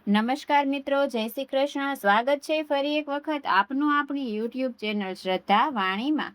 નમસ્કાર મિત્રો, જય શ્રી કૃષ્ણ. સ્વાગત છે ફરી એક વખત આપનું આપણી યુટ્યુબ ચેનલ શ્રદ્ધા વાણીમાં.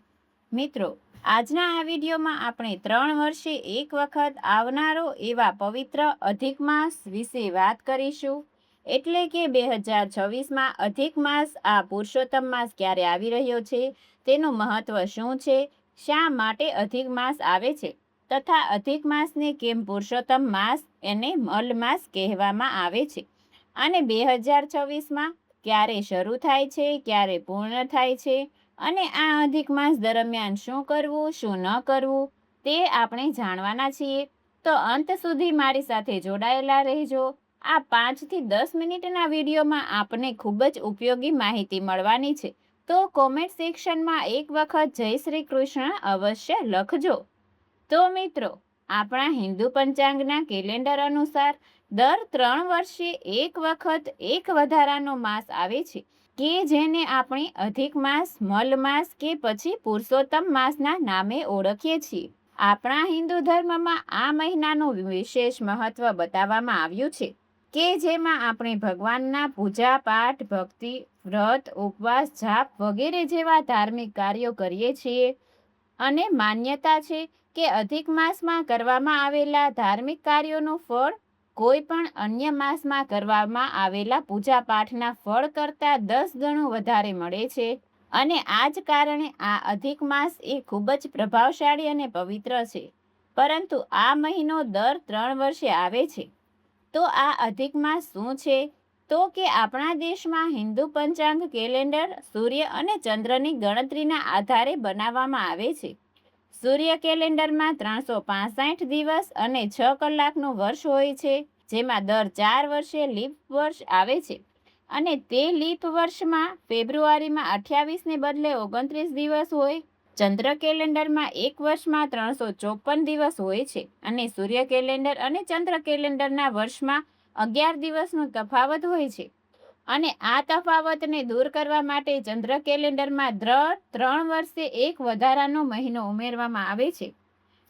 મિત્રો, આજના આ વિડીયોમાં આપણે 3 વર્ષે એક વખત આવનારો એવા પવિત્ર અધિક માસ વિશે વાત કરીશું. એટલે કે 2026માં અધિક માસ, આ પુરુષોત્તમ માસ ક્યારે આવી રહ્યો છે, તેનું મહત્વ શું છે, શા માટે અધિક માસ આવે છે, તથા અધિક માસને કેમ પુરુષોત્તમ માસ એને મલ માસ કહેવામાં આવે છે, અને 2026માં ક્યારે શરૂ થાય છે, ક્યારે પૂર્ણ થાય છે, અને આ અધિક માસ દરમિયાન શું કરવું, શું ન કરવું, તે આપણે જાણવાના છીએ. તો અંત સુધી મારી સાથે જોડાયેલા રહેજો. આ 5 થી 10 મિનિટના વિડીયોમાં આપને ખૂબ જ ઉપયોગી માહિતી મળવાની છે. તો કોમેન્ટ સેક્શનમાં એક વખત જય શ્રી કૃષ્ણ અવશ્ય લખજો. તો મિત્રો, આપણા હિન્દુ પંચાંગના કેલેન્ડર અનુસાર દર 3 વર્ષે એક વખત એક વધારાનો માસ આવે છે, કે જેને આપણે અધિક માસ, મલ માસ કે પછી પુરુષોત્તમ માસના નામે ઓળખીએ છીએ. આપણા હિન્દુ ધર્મમાં આ મહિનાનું વિશેષ મહત્વ બતાવવામાં આવ્યું છે, કે જેમાં આપણે ભગવાનના પૂજા પાઠ, ભક્તિ, વ્રત, ઉપવાસ, જાપ વગેરે જેવા ધાર્મિક કાર્યો કરીએ છીએ. અને માન્યતા છે કે અધિક માસમાં કરવામાં આવેલા ધાર્મિક કાર્યોનું ફળ કોઈ પણ અન્ય માસમાં કરવામાં આવેલા પૂજા પાઠના ફળ કરતાં 10 ગણું વધારે મળે છે. અને આ જ કારણે આ અધિક માસ એ ખૂબ જ પ્રભાવશાળી અને પવિત્ર છે. પરંતુ આ મહિનો દર 3 વર્ષે આવે છે. તો આ અધિક માસ શું છે? તો કે આપણા દેશમાં હિન્દુ પંચાંગ કેલેન્ડર સૂર્ય અને ચંદ્રની ગણતરીના આધારે બનાવવામાં આવે છે. સૂર્ય કેલેન્ડરમાં 365 દિવસ અને 6 કલાકનું વર્ષ હોય છે, જેમાં દર 4 વર્ષે લીપ વર્ષ આવે છે. અને તે લીપ વર્ષમાં ફેબ્રુઆરીમાં 28ને બદલે 29 દિવસ હોય. ચંદ્ર કેલેન્ડરમાં એક વર્ષમાં 354 દિવસ હોય છે, અને સૂર્ય કેલેન્ડર અને ચંદ્ર કેલેન્ડરના વર્ષમાં 11 દિવસનો તફાવત હોય છે. અને આ તફાવતને દૂર કરવા માટે ચંદ્ર કેલેન્ડરમાં દર 3 વર્ષે એક વધારાનો મહિનો ઉમેરવામાં આવે છે.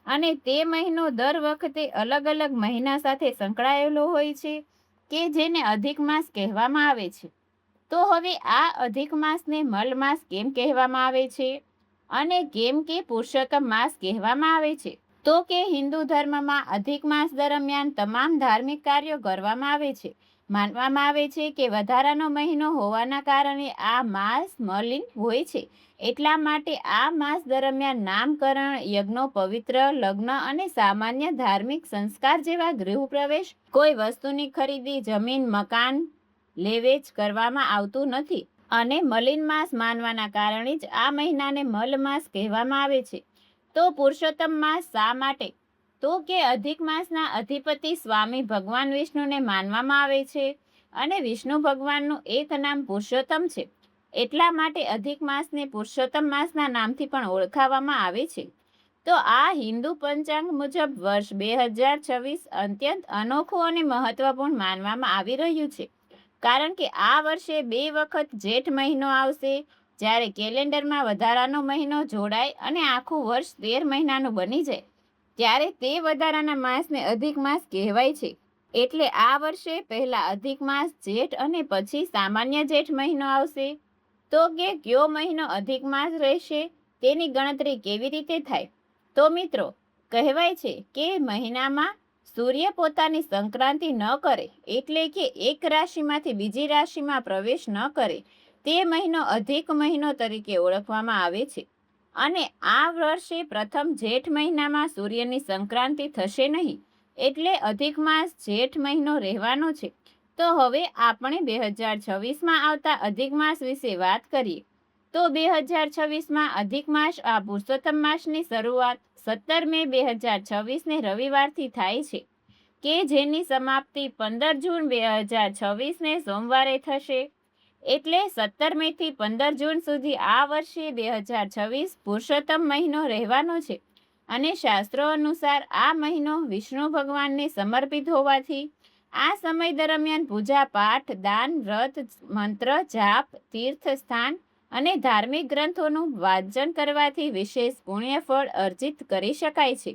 અને તે મહિનો દર વખતે અલગ અલગ મહિના સાથે સંકળાયેલો હોય છે, કે જેને અધિક માસ કહેવામાં આવે છે. તો હવે આ અધિક માસને મલ માસ કેમ કહેવામાં આવે છે, અને કેમ કે પુરુષોત્તમ માસ કહેવામાં આવે છે? તો કે હિન્દુ ધર્મમાં અધિક માસ દરમિયાન તમામ ધાર્મિક કાર્યો કરવામાં આવે છે. માનવામાં આવે છે કે વધારાનો મહિનો હોવાના કારણે આ માસ મલિન હોય છે. એટલા માટે આ માસ દરમિયાન નામકરણ, યજ્ઞો, પવિત્ર, લગ્ન અને સામાન્ય ધાર્મિક સંસ્કાર જેવા ગૃહપ્રવેશ, કોઈ વસ્તુની ખરીદી, જમીન, મકાન લેવેચ કરવામાં આવતું નથી. અને મલિન માસ માનવાના કારણે જ આ મહિનાને મલ માસ કહેવામાં આવે છે. તો પુરુષોત્તમ માસ શા માટે? તો કે અધિક માસના અધિપતિ સ્વામી ભગવાન વિષ્ણુને માનવામાં આવે છે, અને વિષ્ણુ ભગવાનનું એક નામ પુરુષોત્તમ છે. એટલા માટે અધિક માસને પુરુષોત્તમ માસના નામથી પણ ઓળખાવવામાં આવે છે. તો આ હિન્દુ પંચાંગ મુજબ વર્ષ 2026 અત્યંત અનોખું અને મહત્વપૂર્ણ માનવામાં આવી રહ્યું છે. કારણ કે આ વર્ષે 2 વખત જેઠ મહિનો આવશે, જ્યારે કેલેન્ડરમાં વધારાનો મહિનો જોડાય અને આખું વર્ષ 13 મહિનાનું બની જાય, ત્યારે તે વધારાના માસને અધિક માસ કહેવાય છે. એટલે આ વર્ષે પહેલા અધિક માસ જેઠ અને પછી સામાન્ય જેઠ મહિનો આવશે. તો કે કયો મહિનો અધિક માસ રહેશે, તેની ગણતરી કેવી રીતે થાય? તો મિત્રો, કહેવાય છે કે મહિનામાં સૂર્ય પોતાની સંક્રાંતિ ન કરે, એટલે કે એક રાશિમાંથી બીજી રાશિમાં પ્રવેશ ન કરે, તે મહિનો અધિક મહિનો તરીકે ઓળખવામાં આવે છે. અને આ વર્ષે પ્રથમ જેઠ મહિનામાં સૂર્યની સંક્રાંતિ થશે નહીં, એટલે અધિક માસ જેઠ મહિનો રહેવાનો છે. તો હવે આપણે 2026માં આવતા અધિક માસ વિશે વાત કરીએ. તો 2026માં અધિક માસ, આ પુરુષોત્તમ માસની શરૂઆત 17 મે 2026ને રવિવારથી થાય છે, કે જેની સમાપ્તિ 15 જૂન 2026ને સોમવારે થશે. એટલે 17 મેથી 15 જૂન સુધી આ વર્ષે 2026 પુરુષોત્તમ મહિનો રહેવાનો છે. અને શાસ્ત્રો અનુસાર આ મહિનો વિષ્ણુ ભગવાનને સમર્પિત હોવાથી આ સમય દરમિયાન પૂજા પાઠ, દાન, વ્રત, મંત્ર, જાપ, તીર્થ સ્થાન અને ધાર્મિક ગ્રંથોનું વાંચન કરવાથી વિશેષ પુણ્યફળ અર્જિત કરી શકાય છે.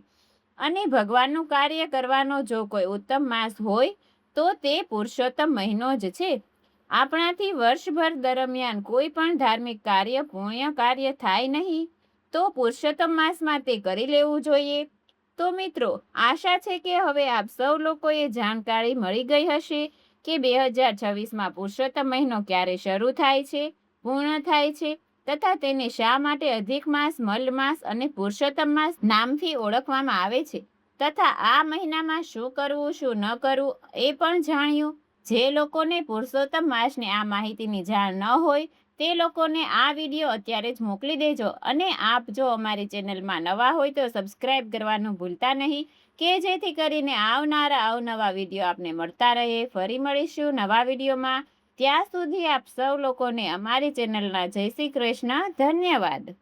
અને ભગવાનનું કાર્ય કરવાનો જો કોઈ ઉત્તમ માસ હોય તો તે પુરુષોત્તમ મહિનો જ છે. આપણાથી વર્ષભર દરમિયાન કોઈ પણ ધાર્મિક કાર્ય પુણ્ય કાર્ય થાય નહીં, તો પુરુષોત્તમ માસમાં તે કરી લેવું જોઈએ. તો મિત્રો, આશા છે કે હવે આપ સૌ લોકોએ જાણકારી મળી ગઈ હશે કે 2026માં પુરુષોત્તમ મહિનો ક્યારે શરૂ થાય છે, પૂર્ણ થાય છે તથા તેને શા માટે અધિક માસ, મલ માસ અને પુરુષોત્તમ માસ નામથી ઓળખવામાં આવે છે તથા આ મહિનામાં શું કરવું શું ન કરવું એ પણ જાણ્યું. જે લોકોને પુરુષોત્તમ માસની આ માહિતીની જાણ ન હોય તે લોકોને આ વિડીયો અત્યારે જ મોકલી દેજો. અને આપ જો અમારી ચેનલમાં નવા હોય તો સબસ્ક્રાઈબ કરવાનું ભૂલતા નહીં, કે જેથી કરીને આવનારા અવનવા વિડીયો આપને મળતા રહે. ફરી મળીશું નવા વિડીયોમાં. ત્યાં સુધી આપ સૌ લોકોને અમારી ચેનલના જય શ્રી કૃષ્ણ. ધન્યવાદ.